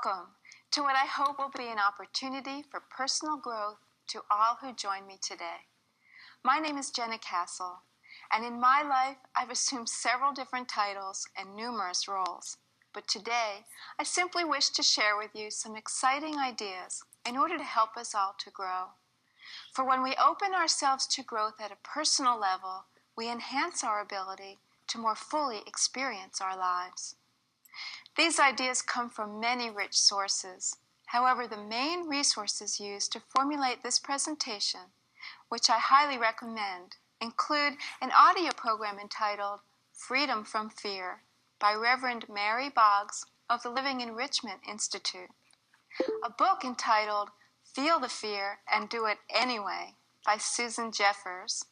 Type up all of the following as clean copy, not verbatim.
Welcome to what I hope will be an opportunity for personal growth to all who join me today. My name is Jenna Castle, and in my life I've assumed several different titles and numerous roles. But today I simply wish to share with you some exciting ideas in order to help us all to grow. For when we open ourselves to growth at a personal level, we enhance our ability to more fully experience our lives. These ideas come from many rich sources. However, the main resources used to formulate this presentation, which I highly recommend, include an audio program entitled Freedom from Fear by Reverend Mary Boggs of the Living Enrichment Institute, a book entitled Feel the Fear and Do It Anyway by Susan Jeffers,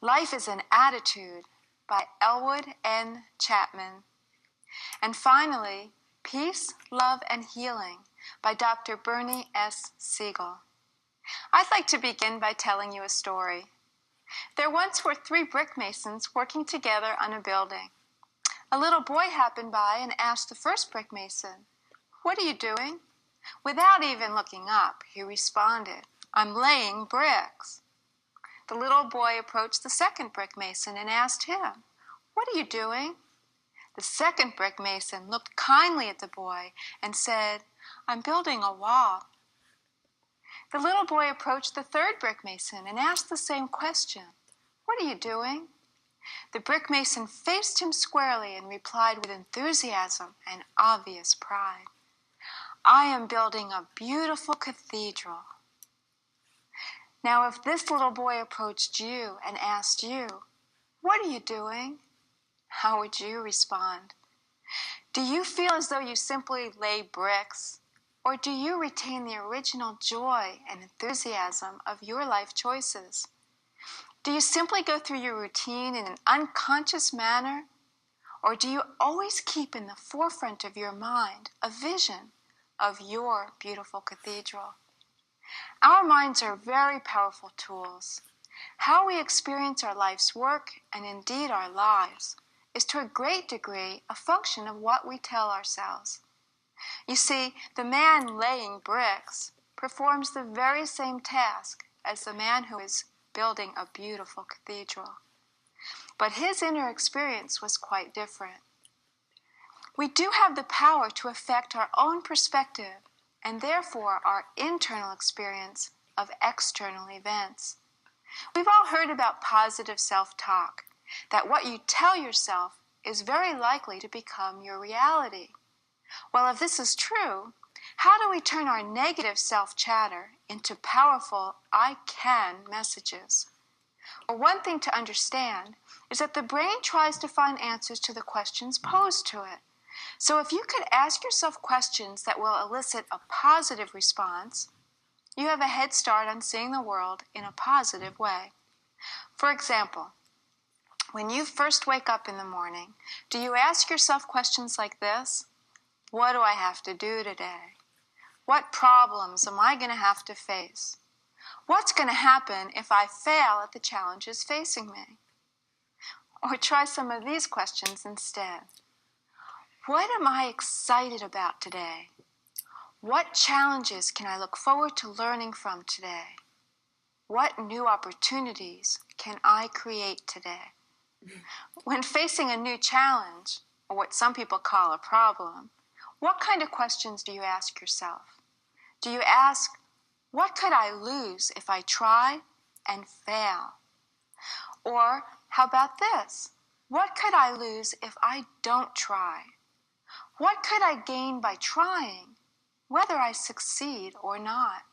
Life is an Attitude by Elwood N. Chapman, and finally, Peace, Love, and Healing by Dr. Bernie S. Siegel. I'd like to begin by telling you a story. There once were 3 brick masons working together on a building. A little boy happened by and asked the first brick mason, "What are you doing?" Without even looking up, he responded, "I'm laying bricks." The little boy approached the second brick mason and asked him, "What are you doing?" The second brick mason looked kindly at the boy and said, "I'm building a wall." The little boy approached the third brick mason and asked the same question, "What are you doing?" The brick mason faced him squarely and replied with enthusiasm and obvious pride, "I am building a beautiful cathedral." Now, if this little boy approached you and asked you, "What are you doing?" how would you respond? Do you feel as though you simply lay bricks, or do you retain the original joy and enthusiasm of your life choices? Do you simply go through your routine in an unconscious manner, or do you always keep in the forefront of your mind a vision of your beautiful cathedral? Our minds are very powerful tools. How we experience our life's work, and indeed our lives, is to a great degree a function of what we tell ourselves. You see, the man laying bricks performs the very same task as the man who is building a beautiful cathedral. But his inner experience was quite different. We do have the power to affect our own perspective and therefore our internal experience of external events. We've all heard about positive self-talk, that what you tell yourself is very likely to become your reality. Well, if this is true, how do we turn our negative self-chatter into powerful "I can" messages? Well, one thing to understand is that the brain tries to find answers to the questions posed to it. So if you could ask yourself questions that will elicit a positive response, you have a head start on seeing the world in a positive way. For example, when you first wake up in the morning, do you ask yourself questions like this? What do I have to do today? What problems am I going to have to face? What's going to happen if I fail at the challenges facing me? Or try some of these questions instead. What am I excited about today? What challenges can I look forward to learning from today? What new opportunities can I create today? When facing a new challenge, or what some people call a problem, what kind of questions do you ask yourself? Do you ask, what could I lose if I try and fail? Or how about this? What could I lose if I don't try? What could I gain by trying, whether I succeed or not?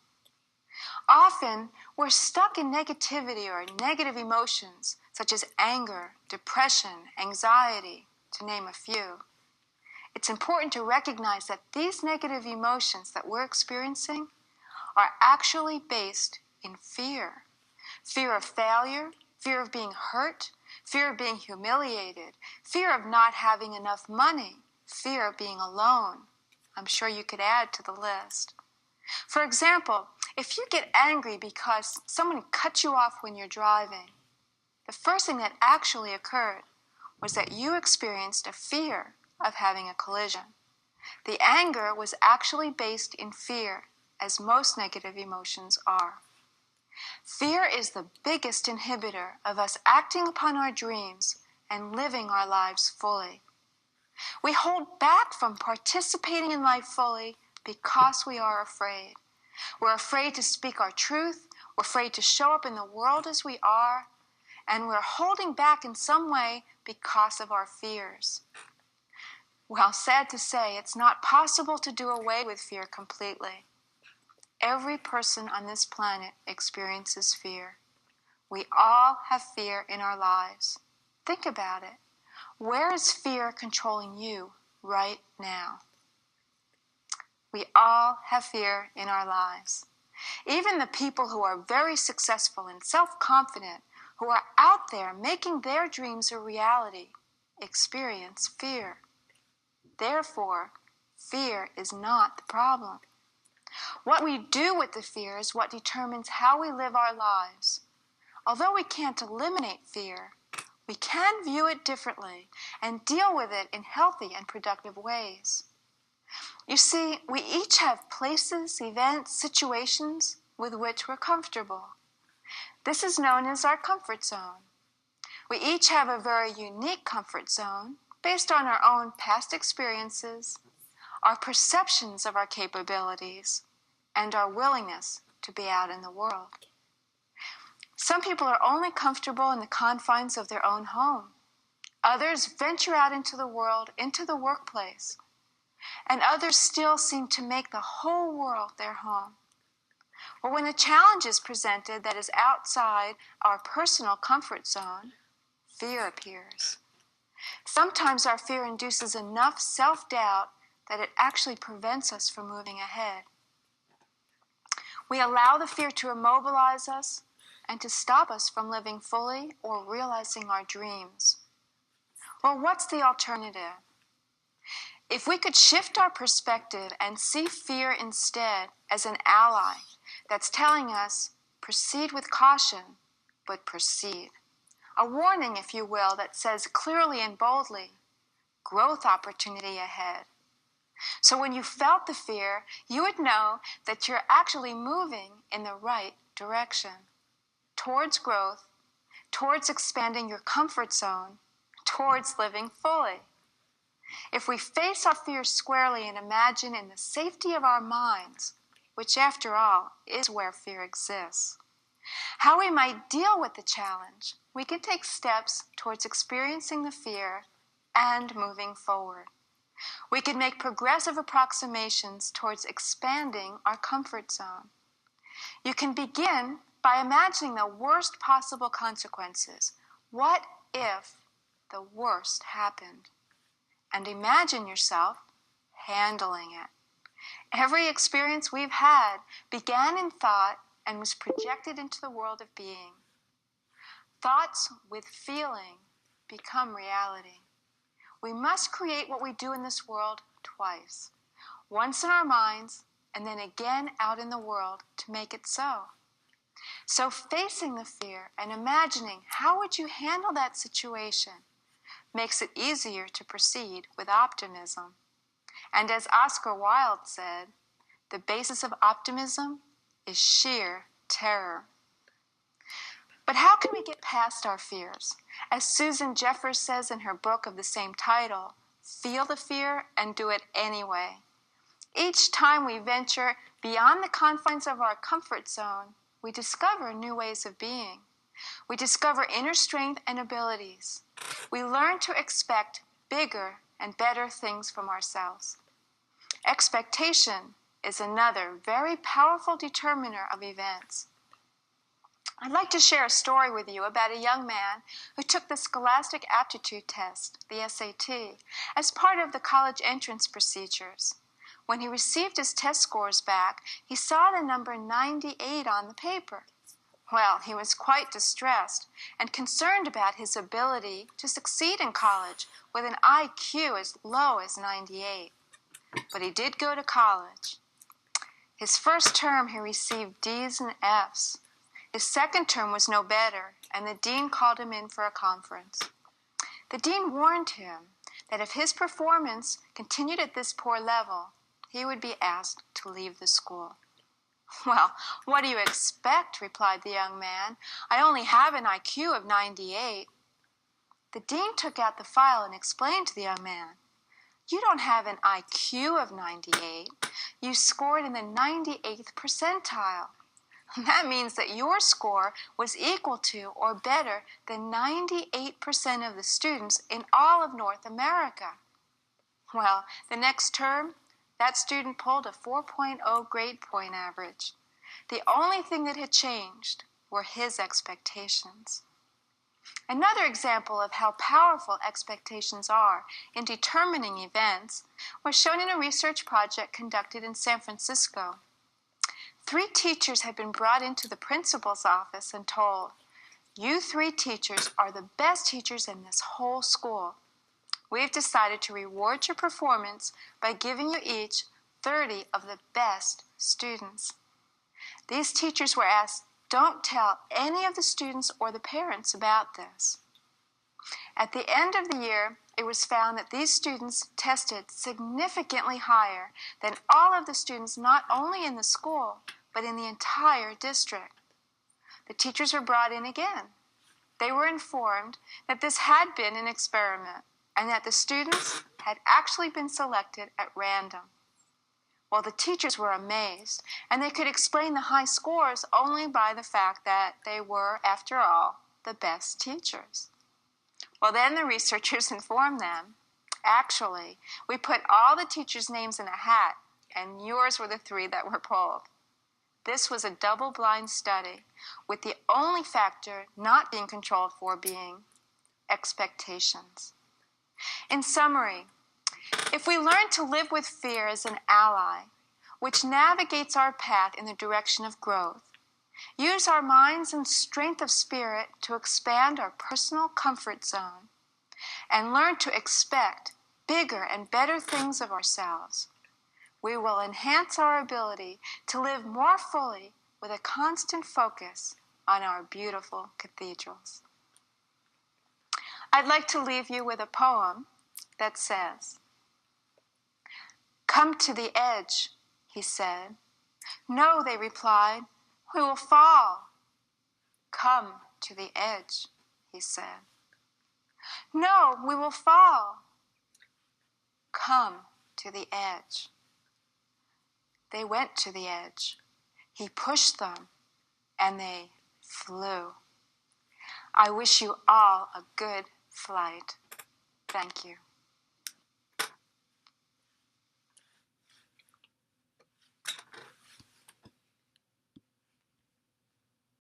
Often, we're stuck in negativity or negative emotions, such as anger, depression, anxiety, to name a few. It's important to recognize that these negative emotions that we're experiencing are actually based in fear. Fear of failure, fear of being hurt, fear of being humiliated, fear of not having enough money, fear of being alone. I'm sure you could add to the list. For example, if you get angry because someone cut you off when you're driving, the first thing that actually occurred was that you experienced a fear of having a collision. The anger was actually based in fear, as most negative emotions are. Fear is the biggest inhibitor of us acting upon our dreams and living our lives fully. We hold back from participating in life fully because we are afraid. We're afraid to speak our truth, we're afraid to show up in the world as we are, and we're holding back in some way because of our fears. Well, sad to say, it's not possible to do away with fear completely. Every person on this planet experiences fear. We all have fear in our lives. Think about it. Where is fear controlling you right now? We all have fear in our lives. Even the people who are very successful and self-confident, who are out there making their dreams a reality, experience fear. Therefore, fear is not the problem. What we do with the fear is what determines how we live our lives. Although we can't eliminate fear, we can view it differently and deal with it in healthy and productive ways. You see, we each have places, events, situations with which we're comfortable. This is known as our comfort zone. We each have a very unique comfort zone based on our own past experiences, our perceptions of our capabilities, and our willingness to be out in the world. Some people are only comfortable in the confines of their own home. Others venture out into the world, into the workplace. And others still seem to make the whole world their home. Well, when a challenge is presented that is outside our personal comfort zone, fear appears. Sometimes our fear induces enough self-doubt that it actually prevents us from moving ahead. We allow the fear to immobilize us and to stop us from living fully or realizing our dreams. Well, what's the alternative? If we could shift our perspective and see fear instead as an ally that's telling us, proceed with caution, but proceed. A warning, if you will, that says clearly and boldly, growth opportunity ahead. So when you felt the fear, you would know that you're actually moving in the right direction, towards growth, towards expanding your comfort zone, towards living fully. If we face our fears squarely and imagine in the safety of our minds, which after all is where fear exists, how we might deal with the challenge, we can take steps towards experiencing the fear and moving forward. We can make progressive approximations towards expanding our comfort zone. You can begin by imagining the worst possible consequences. What if the worst happened? And imagine yourself handling it. Every experience we've had began in thought and was projected into the world of being. Thoughts with feeling become reality. We must create what we do in this world twice. Once in our minds, and then again out in the world to make it so. So facing the fear and imagining how would you handle that situation makes it easier to proceed with optimism. And as Oscar Wilde said, the basis of optimism is sheer terror. But how can we get past our fears? As Susan Jeffers says in her book of the same title, feel the fear and do it anyway. Each time we venture beyond the confines of our comfort zone, we discover new ways of being. We discover inner strength and abilities. We learn to expect bigger and better things from ourselves. Expectation is another very powerful determiner of events. I'd like to share a story with you about a young man who took the Scholastic Aptitude Test, the SAT, as part of the college entrance procedures. When he received his test scores back, he saw the number 98 on the paper. Well, he was quite distressed and concerned about his ability to succeed in college with an IQ as low as 98. But he did go to college. His first term, he received D's and F's. His second term was no better, and the dean called him in for a conference. The dean warned him that if his performance continued at this poor level, he would be asked to leave the school. "Well, what do you expect?" replied the young man. "I only have an IQ of 98. The dean took out the file and explained to the young man, "You don't have an IQ of 98. You scored in the 98th percentile. That means that your score was equal to or better than 98% of the students in all of North America." Well, the next term, that student pulled a 4.0 grade point average. The only thing that had changed were his expectations. Another example of how powerful expectations are in determining events was shown in a research project conducted in San Francisco. 3 teachers had been brought into the principal's office and told, "You 3 teachers are the best teachers in this whole school. We've decided to reward your performance by giving you each 30 of the best students." These teachers were asked, "Don't tell any of the students or the parents about this." At the end of the year, it was found that these students tested significantly higher than all of the students not only in the school, but in the entire district. The teachers were brought in again. They were informed that this had been an experiment and that the students had actually been selected at random. Well, the teachers were amazed, and they could explain the high scores only by the fact that they were, after all, the best teachers. Well, then the researchers informed them, "Actually, we put all the teachers' names in a hat, and yours were the 3 that were pulled." This was a double-blind study, with the only factor not being controlled for being expectations. In summary, if we learn to live with fear as an ally, which navigates our path in the direction of growth, use our minds and strength of spirit to expand our personal comfort zone, and learn to expect bigger and better things of ourselves, we will enhance our ability to live more fully with a constant focus on our beautiful cathedrals. I'd like to leave you with a poem that says, "Come to the edge," he said. "No," they replied, "we will fall." "Come to the edge," he said. "No, we will fall." "Come to the edge." They went to the edge. He pushed them, and they flew. I wish you all a good flight. Thank you.